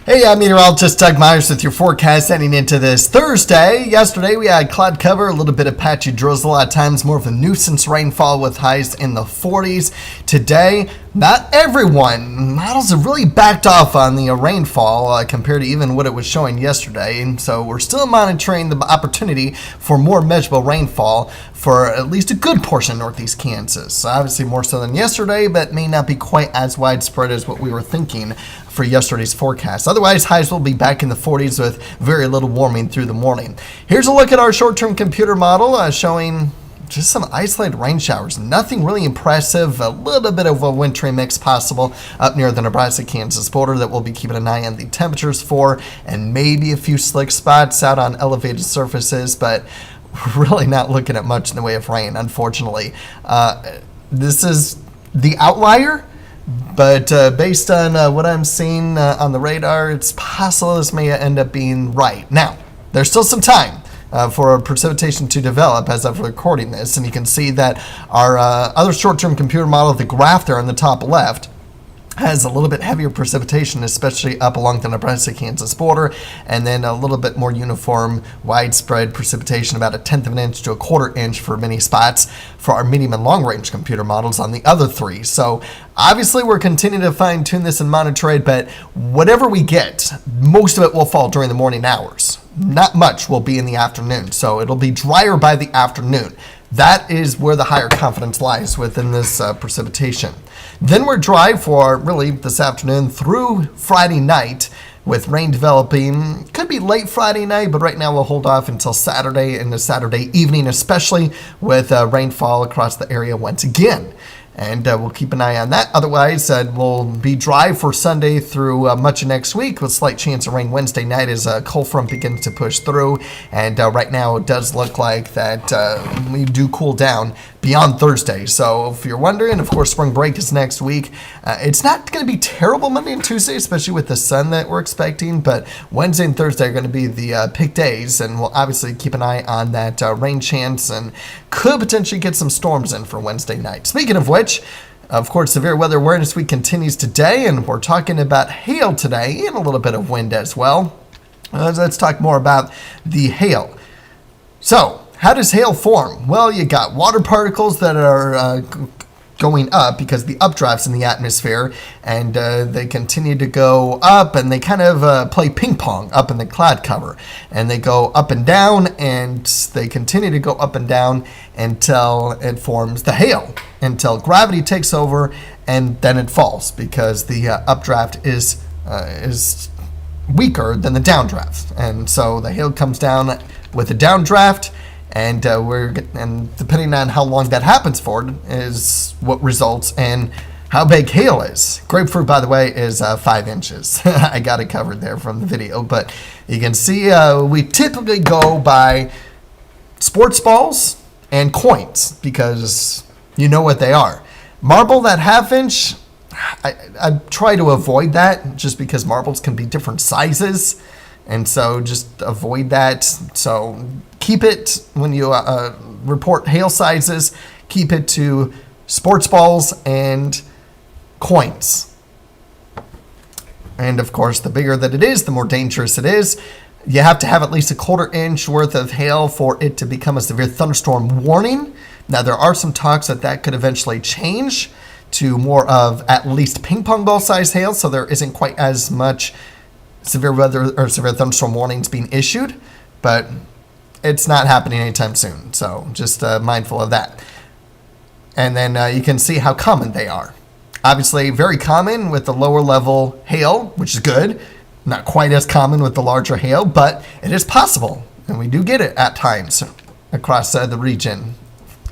Hey, I'm meteorologist Doug Myers with your forecast heading into this Thursday. Yesterday we had cloud cover, a little bit of patchy drizzle, at times more of a nuisance rainfall with highs in the 40s. Today, not everyone. Models have really backed off on the rainfall compared to even what it was showing yesterday. And so we're still monitoring the opportunity for more measurable rainfall for at least a good portion of northeast Kansas. Obviously more so than yesterday, but may not be quite as widespread as what we were thinking for yesterday's forecast. Otherwise, highs will be back in the 40s with very little warming through the morning. Here's a look at our short-term computer model showing just some isolated rain showers. Nothing really impressive. A little bit of a wintry mix possible up near the Nebraska-Kansas border that we'll be keeping an eye on the temperatures for, and maybe a few slick spots out on elevated surfaces, but we're really not looking at much in the way of rain, unfortunately. This is the outlier. But based on what I'm seeing on the radar, it's possible this may end up being right. Now, there's still some time for precipitation to develop as of recording this. And you can see that our other short-term computer model, the graph there on the top left, has a little bit heavier precipitation, especially up along the Nebraska-Kansas border, and then a little bit more uniform, widespread precipitation, about 1/10 of an inch to 1/4 inch for many spots for our medium and long-range computer models on the other three. So obviously we're continuing to fine-tune this and monitor it, but whatever we get, most of it will fall during the morning hours. Not much will be in the afternoon, so it'll be drier by the afternoon. That is where the higher confidence lies within this precipitation. Then we're dry for really this afternoon through Friday night with rain developing. Could be late Friday night, but right now we'll hold off until Saturday and the Saturday evening, especially with rainfall across the area once again. And we'll keep an eye on that. Otherwise, we'll be dry for Sunday through much of next week with slight chance of rain Wednesday night as a cold front begins to push through. And right now it does look like that we do cool down beyond Thursday. So if you're wondering, of course, spring break is next week. It's not going to be terrible Monday and Tuesday, especially with the sun that we're expecting. But Wednesday and Thursday are going to be the peak days. And we'll obviously keep an eye on that rain chance and could potentially get some storms in for Wednesday night. Speaking of which, of course, Severe Weather Awareness Week continues today, and we're talking about hail today and a little bit of wind as well. Let's talk more about the hail. So, how does hail form? Well, you got water particles that are going up because the updrafts in the atmosphere, and they continue to go up, and they kind of play ping pong up in the cloud cover, and they go up and down, and they continue to go up and down until it forms the hail, until gravity takes over, and then it falls because the updraft is weaker than the downdraft, and so the hail comes down with a downdraft. And depending on how long that happens for is what results in how big hail is. Grapefruit, by the way, is 5 inches. I got it covered there from the video, but you can see we typically go by sports balls and coins because you know what they are. Marble, that 1/2 inch, I try to avoid that just because marbles can be different sizes. And so just avoid that. So keep it, when you report hail sizes, keep it to sports balls and coins. And of course, the bigger that it is, the more dangerous it is. You have to have at least 1/4 inch worth of hail for it to become a severe thunderstorm warning. Now, there are some talks that could eventually change to more of at least ping pong ball size hail, so there isn't quite as much severe weather or severe thunderstorm warnings being issued, but it's not happening anytime soon. So just mindful of that. And then you can see how common they are. Obviously, very common with the lower level hail, which is good. Not quite as common with the larger hail, but it is possible, and we do get it at times across the region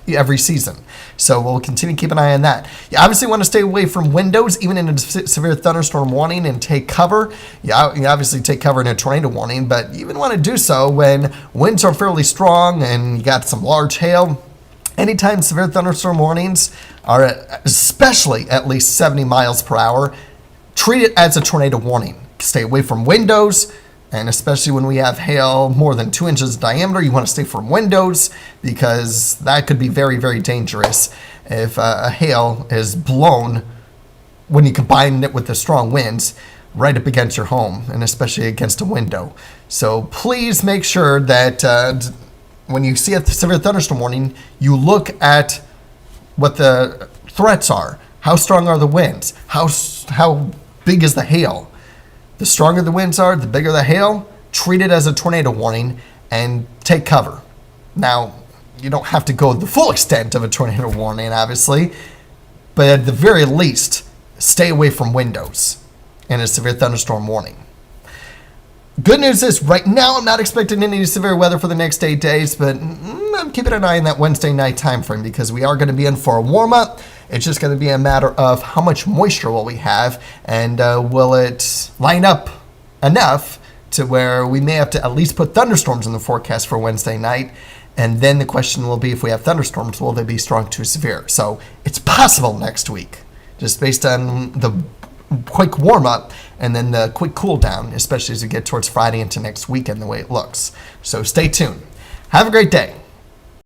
every season. So we'll continue to keep an eye on that. You obviously want to stay away from windows, even in a severe thunderstorm warning, and take cover. You obviously take cover in a tornado warning, but you even want to do so when winds are fairly strong and you got some large hail. Anytime severe thunderstorm warnings are especially at least 70 miles per hour, treat it as a tornado warning. Stay away from windows. And especially when we have hail more than 2 inches in diameter, you want to stay from windows because that could be very, very dangerous if a hail is blown when you combine it with the strong winds right up against your home, and especially against a window. So please make sure that when you see a severe thunderstorm warning, you look at what the threats are. How strong are the winds? How big is the hail? The stronger the winds are, the bigger the hail, treat it as a tornado warning and take cover. Now, you don't have to go the full extent of a tornado warning, obviously, but at the very least, stay away from windows in a severe thunderstorm warning. Good news is, right now, I'm not expecting any severe weather for the next 8 days, but I'm keeping an eye on that Wednesday night time frame because we are going to be in for a warm-up. It's just going to be a matter of how much moisture will we have, and will it line up enough to where we may have to at least put thunderstorms in the forecast for Wednesday night. And then the question will be, if we have thunderstorms, will they be strong to severe? So it's possible next week, just based on the quick warm-up and then the quick cool-down, especially as we get towards Friday into next weekend, the way it looks. So stay tuned. Have a great day.